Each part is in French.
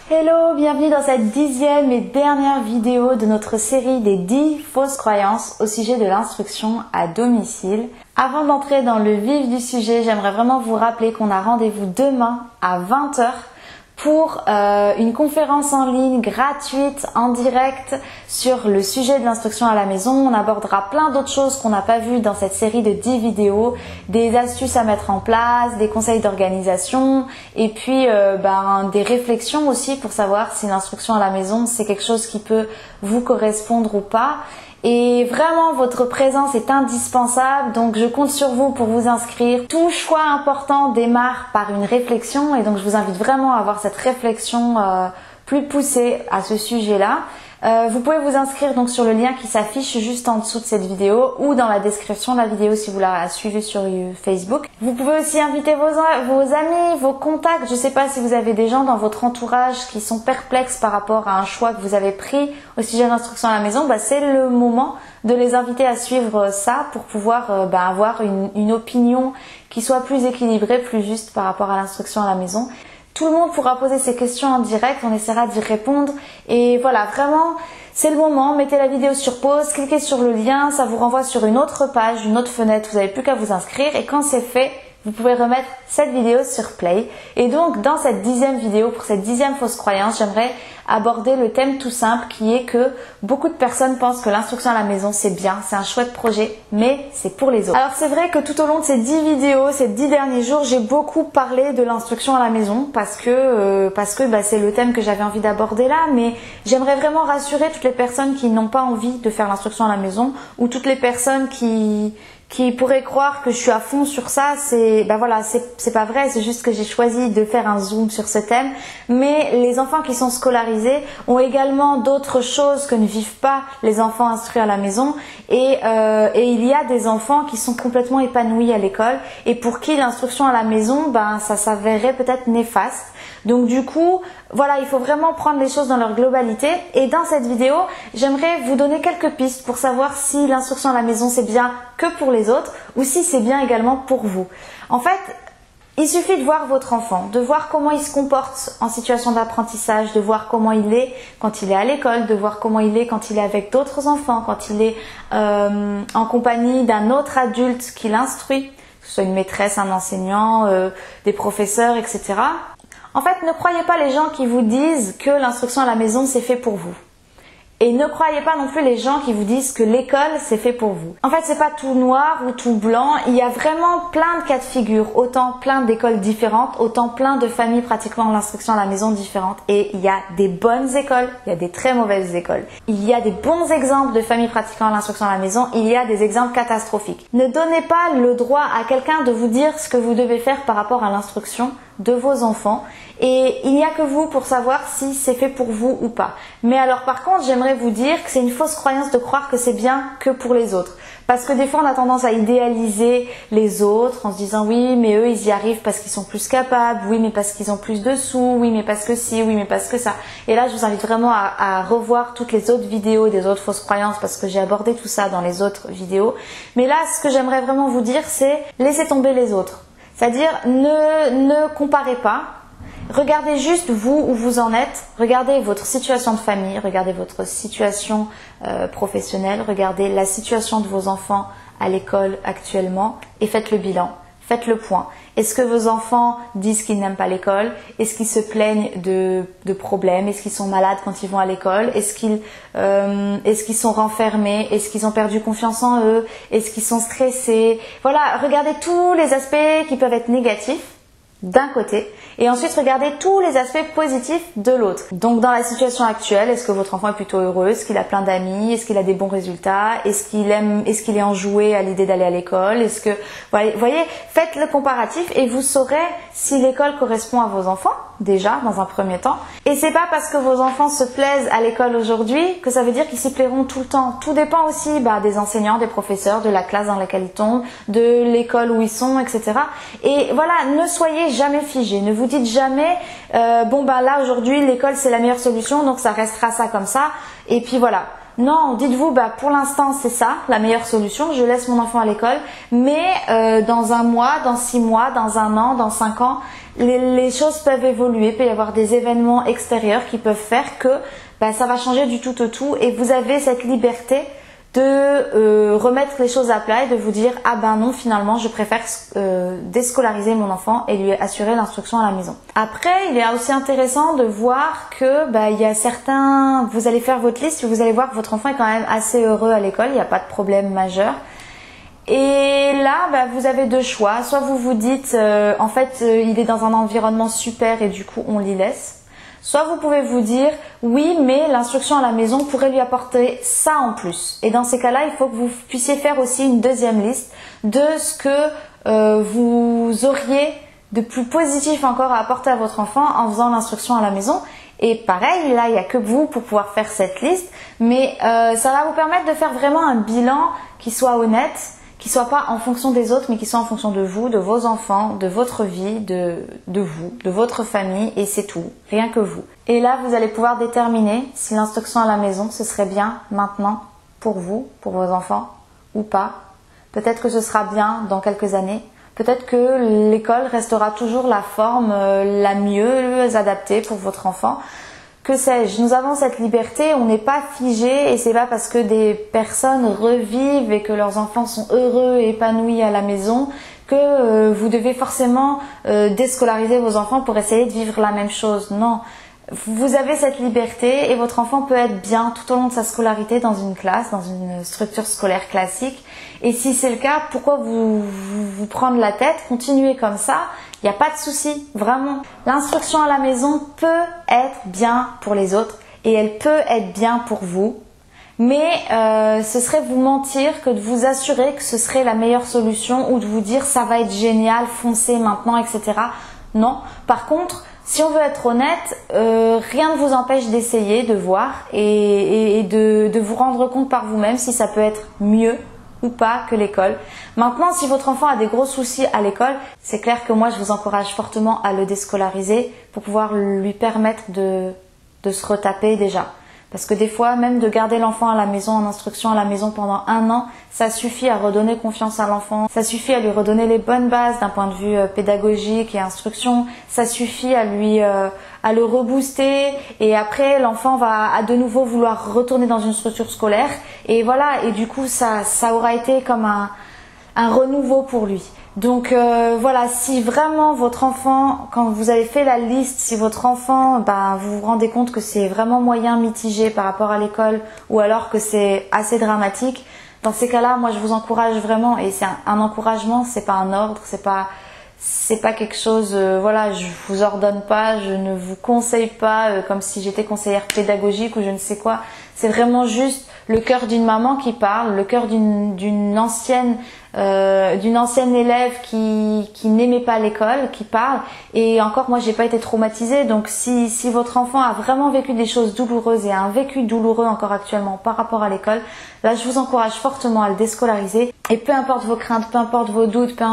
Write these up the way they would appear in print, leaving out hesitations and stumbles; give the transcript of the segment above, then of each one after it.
Hello, bienvenue dans cette 10e et dernière vidéo de notre série des 10 fausses croyances au sujet de l'instruction à domicile. Avant d'entrer dans le vif du sujet, j'aimerais vraiment vous rappeler qu'on a rendez-vous demain à 20 h pour une conférence en ligne gratuite, en direct, sur le sujet de l'instruction à la maison. On abordera plein d'autres choses qu'on n'a pas vues dans cette série de 10 vidéos, des astuces à mettre en place, des conseils d'organisation et puis des réflexions aussi pour savoir si l'instruction à la maison c'est quelque chose qui peut vous correspondre ou pas. Et vraiment, votre présence est indispensable, donc je compte sur vous pour vous inscrire. Tout choix important démarre par une réflexion et donc je vous invite vraiment à avoir cette réflexion plus poussée à ce sujet-là. Vous pouvez vous inscrire donc sur le lien qui s'affiche juste en dessous de cette vidéo ou dans la description de la vidéo si vous la suivez sur Facebook. Vous pouvez aussi inviter vos amis, vos contacts. Je ne sais pas si vous avez des gens dans votre entourage qui sont perplexes par rapport à un choix que vous avez pris au sujet de l'instruction à la maison. C'est le moment de les inviter à suivre ça pour pouvoir avoir une opinion qui soit plus équilibrée, plus juste par rapport à l'instruction à la maison. Tout le monde pourra poser ses questions en direct, on essaiera d'y répondre. Et voilà, vraiment, c'est le moment. Mettez la vidéo sur pause, cliquez sur le lien, ça vous renvoie sur une autre page, une autre fenêtre. Vous n'avez plus qu'à vous inscrire. Et quand c'est fait, vous pouvez remettre cette vidéo sur play. Et donc, dans cette 10e vidéo, pour cette 10e fausse croyance, j'aimerais aborder le thème tout simple qui est que beaucoup de personnes pensent que l'instruction à la maison c'est bien, c'est un chouette projet, mais c'est pour les autres. Alors c'est vrai que tout au long de ces 10 vidéos, ces 10 derniers jours, j'ai beaucoup parlé de l'instruction à la maison parce que c'est le thème que j'avais envie d'aborder là, mais j'aimerais vraiment rassurer toutes les personnes qui n'ont pas envie de faire l'instruction à la maison ou toutes les personnes qui pourraient croire que je suis à fond sur ça. C'est pas vrai, c'est juste que j'ai choisi de faire un zoom sur ce thème. Mais les enfants qui sont scolarisés ont également d'autres choses que ne vivent pas les enfants instruits à la maison et il y a des enfants qui sont complètement épanouis à l'école et pour qui l'instruction à la maison, ça s'avérerait peut-être néfaste. Donc du coup, voilà, il faut vraiment prendre les choses dans leur globalité. Et dans cette vidéo, j'aimerais vous donner quelques pistes pour savoir si l'instruction à la maison c'est bien que pour les autres ou si c'est bien également pour vous. En fait, il suffit de voir votre enfant, de voir comment il se comporte en situation d'apprentissage, de voir comment il est quand il est à l'école, de voir comment il est quand il est avec d'autres enfants, quand il est en compagnie d'un autre adulte qui l'instruit, que ce soit une maîtresse, un enseignant, des professeurs, etc. En fait, ne croyez pas les gens qui vous disent que l'instruction à la maison c'est fait pour vous. Et ne croyez pas non plus les gens qui vous disent que l'école c'est fait pour vous. En fait, c'est pas tout noir ou tout blanc. Il y a vraiment plein de cas de figure. Autant plein d'écoles différentes, autant plein de familles pratiquant l'instruction à la maison différentes. Et il y a des bonnes écoles, il y a des très mauvaises écoles. Il y a des bons exemples de familles pratiquant l'instruction à la maison. Il y a des exemples catastrophiques. Ne donnez pas le droit à quelqu'un de vous dire ce que vous devez faire par rapport à l'instruction de vos enfants. Et il n'y a que vous pour savoir si c'est fait pour vous ou pas. Mais alors par contre, j'aimerais vous dire que c'est une fausse croyance de croire que c'est bien que pour les autres. Parce que des fois on a tendance à idéaliser les autres en se disant oui mais eux ils y arrivent parce qu'ils sont plus capables, oui mais parce qu'ils ont plus de sous, oui mais parce que si, oui mais parce que ça. Et là je vous invite vraiment à revoir toutes les autres vidéos des autres fausses croyances parce que j'ai abordé tout ça dans les autres vidéos. Mais là ce que j'aimerais vraiment vous dire c'est laissez tomber les autres. C'est-à-dire ne comparez pas. Regardez juste vous où vous en êtes, regardez votre situation de famille, regardez votre situation professionnelle, regardez la situation de vos enfants à l'école actuellement et faites le bilan, faites le point. Est-ce que vos enfants disent qu'ils n'aiment pas l'école? Est-ce qu'ils se plaignent de problèmes? Est-ce qu'ils sont malades quand ils vont à l'école? Est-ce qu'ils sont renfermés? Est-ce qu'ils ont perdu confiance en eux? Est-ce qu'ils sont stressés? Voilà, regardez tous les aspects qui peuvent être négatifs d'un côté et ensuite regardez tous les aspects positifs de l'autre. Donc dans la situation actuelle, est-ce que votre enfant est plutôt heureux? Est-ce qu'il a plein d'amis? Est-ce qu'il a des bons résultats? Est-ce qu'il est enjoué à l'idée d'aller à l'école? Voyez, faites le comparatif et vous saurez si l'école correspond à vos enfants déjà dans un premier temps. Et c'est pas parce que vos enfants se plaisent à l'école aujourd'hui que ça veut dire qu'ils s'y plairont tout le temps. Tout dépend aussi des enseignants, des professeurs, de la classe dans laquelle ils tombent, de l'école où ils sont, etc. Et voilà, ne soyez jamais figés. Ne vous dites jamais là aujourd'hui l'école c'est la meilleure solution donc ça restera ça comme ça. Et puis voilà. Non, dites-vous, pour l'instant c'est ça, la meilleure solution, je laisse mon enfant à l'école, mais dans un mois, dans 6 mois, dans 1 an, dans 5 ans, les choses peuvent évoluer, il peut y avoir des événements extérieurs qui peuvent faire que ça va changer du tout au tout et vous avez cette liberté de remettre les choses à plat et de vous dire ah ben non, finalement je préfère déscolariser mon enfant et lui assurer l'instruction à la maison. Après, il est aussi intéressant de voir que il y a certains, vous allez faire votre liste et vous allez voir que votre enfant est quand même assez heureux à l'école, il n'y a pas de problème majeur. Et là, vous avez 2 choix. Soit vous vous dites, en fait, il est dans un environnement super et du coup, on l'y laisse. Soit vous pouvez vous dire, oui, mais l'instruction à la maison pourrait lui apporter ça en plus. Et dans ces cas-là, il faut que vous puissiez faire aussi une deuxième liste de ce que vous auriez de plus positif encore à apporter à votre enfant en faisant l'instruction à la maison. Et pareil, là, il n'y a que vous pour pouvoir faire cette liste. Mais ça va vous permettre de faire vraiment un bilan qui soit honnête, qui soit pas en fonction des autres, mais qui soit en fonction de vous, de vos enfants, de votre vie, de vous, de votre famille, et c'est tout, rien que vous. Et là, vous allez pouvoir déterminer si l'instruction à la maison, ce serait bien maintenant pour vous, pour vos enfants, ou pas. Peut-être que ce sera bien dans quelques années. Peut-être que l'école restera toujours la forme la mieux adaptée pour votre enfant. Que sais-je, nous avons cette liberté, on n'est pas figé et c'est pas parce que des personnes revivent et que leurs enfants sont heureux et épanouis à la maison que vous devez forcément déscolariser vos enfants pour essayer de vivre la même chose. Non, vous avez cette liberté et votre enfant peut être bien tout au long de sa scolarité dans une classe, dans une structure scolaire classique. Et si c'est le cas, pourquoi vous prendre la tête? Continuez comme ça. Il n'y a pas de souci, vraiment. L'instruction à la maison peut être bien pour les autres et elle peut être bien pour vous. Mais ce serait vous mentir que de vous assurer que ce serait la meilleure solution ou de vous dire ça va être génial, foncez maintenant, etc. Non. Par contre, si on veut être honnête, rien ne vous empêche d'essayer, de voir et de vous rendre compte par vous-même si ça peut être mieux ou pas que l'école. Maintenant, si votre enfant a des gros soucis à l'école, c'est clair que moi je vous encourage fortement à le déscolariser pour pouvoir lui permettre de se retaper déjà. Parce que des fois, même de garder l'enfant à la maison, en instruction à la maison pendant 1 an, ça suffit à redonner confiance à l'enfant, ça suffit à lui redonner les bonnes bases d'un point de vue pédagogique et instruction, ça suffit à lui à le rebooster et après l'enfant va à de nouveau vouloir retourner dans une structure scolaire et voilà, et du coup ça aura été comme un renouveau pour lui. Donc voilà, si vraiment votre enfant, quand vous avez fait la liste, si votre enfant, vous vous rendez compte que c'est vraiment moyen, mitigé par rapport à l'école ou alors que c'est assez dramatique, dans ces cas-là, moi je vous encourage vraiment, et c'est un encouragement, c'est pas un ordre, c'est pas quelque chose, voilà, je vous ordonne pas, je ne vous conseille pas comme si j'étais conseillère pédagogique ou je ne sais quoi. C'est vraiment juste le cœur d'une maman qui parle, le cœur d'une ancienne élève qui n'aimait pas l'école, qui parle. Et encore, moi, j'ai pas été traumatisée. Donc, si votre enfant a vraiment vécu des choses douloureuses et a un vécu douloureux encore actuellement par rapport à l'école, là, je vous encourage fortement à le déscolariser. Et peu importe vos craintes, peu importe vos doutes, peu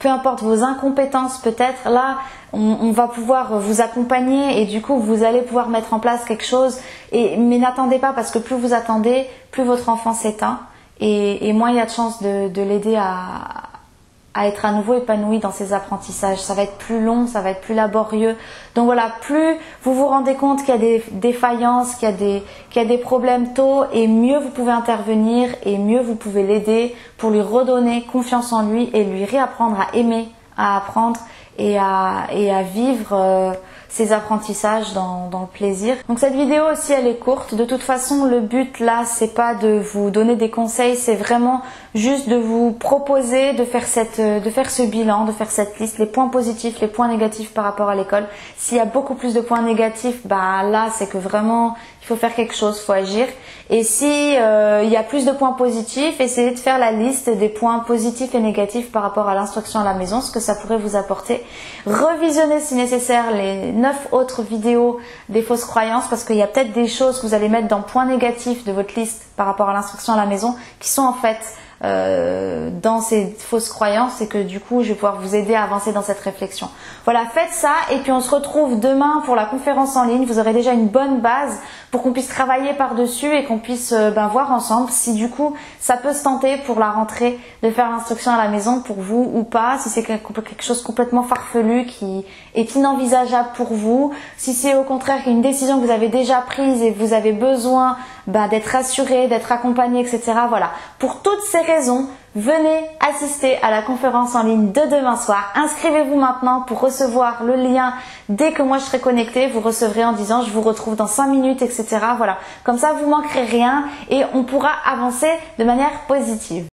importe vos incompétences peut-être, là on va pouvoir vous accompagner et du coup vous allez pouvoir mettre en place quelque chose. Mais n'attendez pas, parce que plus vous attendez, plus votre enfant s'éteint et moins il y a de chances de l'aider à être à nouveau épanoui dans ses apprentissages. Ça va être plus long, ça va être plus laborieux. Donc voilà, plus vous vous rendez compte qu'il y a des défaillances, qu'il y a des problèmes tôt, et mieux vous pouvez intervenir et mieux vous pouvez l'aider pour lui redonner confiance en lui et lui réapprendre à aimer, à apprendre et à vivre ses apprentissages dans le plaisir. Donc cette vidéo aussi, elle est courte. De toute façon, le but là, c'est pas de vous donner des conseils, c'est vraiment juste de vous proposer de faire ce bilan, de faire cette liste, les points positifs, les points négatifs par rapport à l'école. S'il y a beaucoup plus de points négatifs, là c'est que vraiment il faut faire quelque chose, il faut agir. Et si il y a plus de points positifs, essayez de faire la liste des points positifs et négatifs par rapport à l'instruction à la maison, ce que ça pourrait vous apporter. Revisionnez si nécessaire les 9 autres vidéos des fausses croyances, parce qu'il y a peut-être des choses que vous allez mettre dans points négatifs de votre liste par rapport à l'instruction à la maison qui sont en fait dans ces fausses croyances, et que du coup je vais pouvoir vous aider à avancer dans cette réflexion. Voilà, faites ça et puis on se retrouve demain pour la conférence en ligne. Vous aurez déjà une bonne base pour qu'on puisse travailler par-dessus et qu'on puisse voir ensemble si du coup ça peut se tenter pour la rentrée de faire l'instruction à la maison pour vous ou pas, si c'est quelque chose complètement farfelu qui est inenvisageable pour vous, si c'est au contraire une décision que vous avez déjà prise et vous avez besoin d'être rassuré, d'être accompagné, etc. Voilà. Pour toutes ces raisons, venez assister à la conférence en ligne de demain soir. Inscrivez-vous maintenant pour recevoir le lien dès que moi je serai connectée. Vous recevrez en disant je vous retrouve dans 5 minutes, etc. Voilà. Comme ça, vous manquerez rien et on pourra avancer de manière positive.